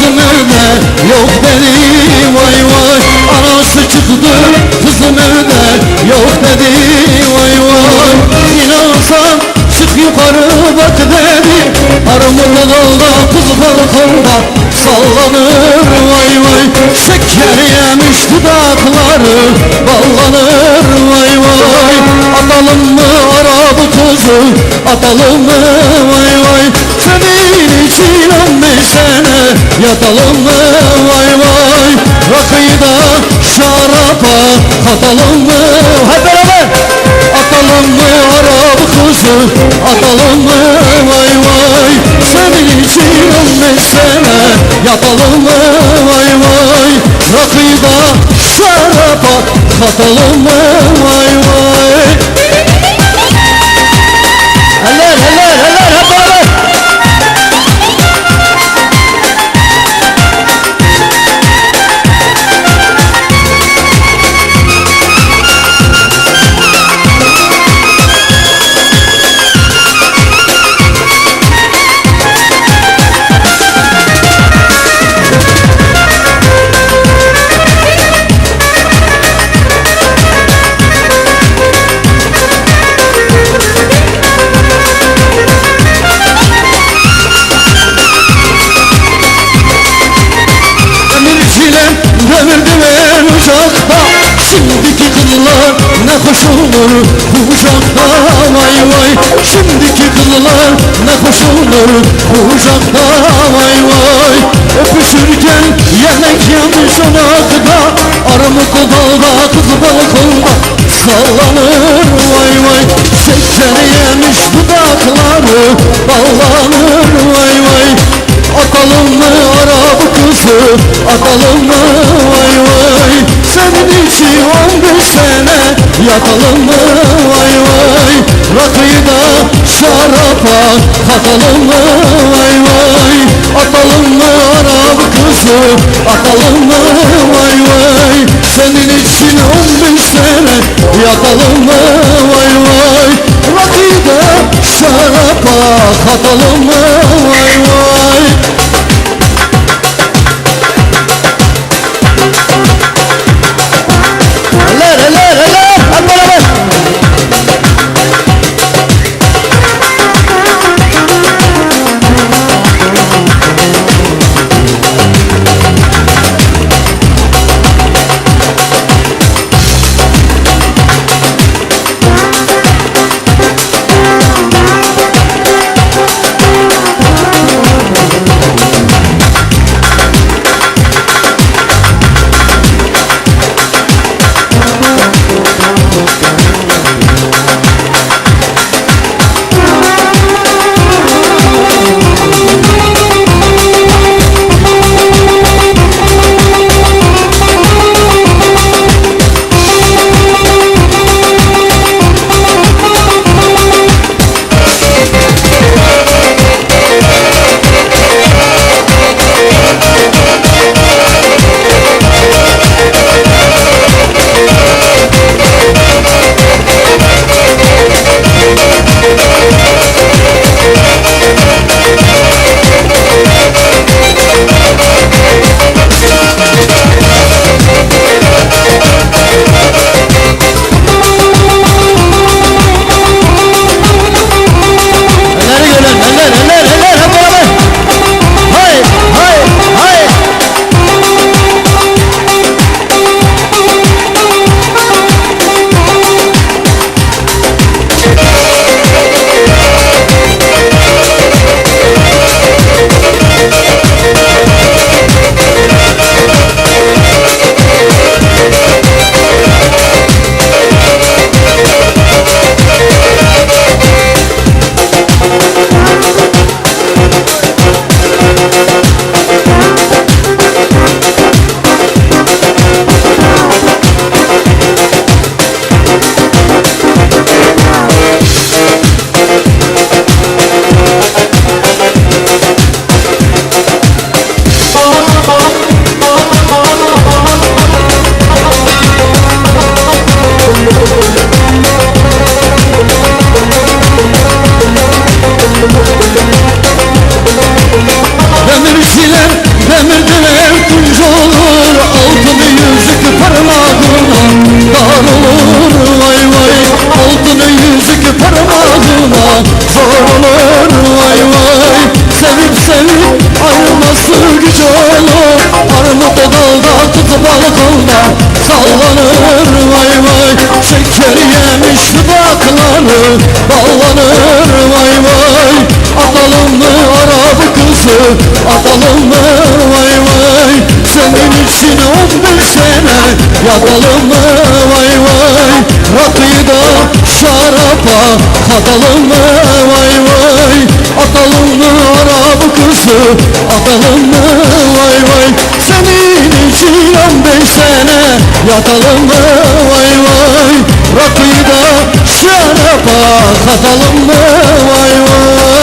kızım evde yok dedi. Vay vay anası çıktı kızım evde yok dedi. Vay vay inansan çık yukarı bak dedi. Armut dalda kız balkonda sallanır. Vay vay şeker yemiş dudakları ballanır. Vay vay atalım mı Arap kızı atalım mı? Vay vay senin için 15 sene yatalım mı? Vay vay rakıyı da şarapa katalım mı? Hep beraber atalım mı Arap kızı atalım mı? Vay vay senin için 15 sene yatalım mı? Vay vay rakıyı da şarapa katalım mı? Vay vay eller eller eller hep beraber devirdiler uçakta. Şimdiki kızlar ne hoş olur kucakta. Vay vay şimdiki kızlar ne hoş olur kucakta. Vay vay öpüşürken yemek yemiş onakta. Armut dalda kız balkonda sallanır. Vay vay şeker yemiş dudakları ballanır. Vay vay atalım mı Arap kızı atalım mı? Vay vay senin için 15 sene yatalım mı? Vay vay rakıyı da şarapa katalım mı? Vay vay atalım mı Arap kızı atalım mı? Vay vay senin için 15 sene yatalım mı? Vay vay rakıyı da şarapa katalım mı? Vay vay eller eller eller hep beraber Demirden ev tunç olur, altın yüzük parmağına dar olur. Vay vay, altın yüzük parmağına zor olur. Vay vay, sevip sevip ayrılması güç olur. Armut o dalda, tut balkonda sallanır. Vay vay, şeker yemiş dudakları ballanır. Vay vay, atalım mı Arap kızı, atalım mı? Vay vay, senin için 11 sene yatalım mı? Vay vay, rakıyı da şarapa katalım mı? Vay vay, atalım mı Arap kızı, atalım mı? Vay vay, senin için 15 sene yatalım mı? Vay vay, rakıyı da şarapa katalım mı? Vay vay.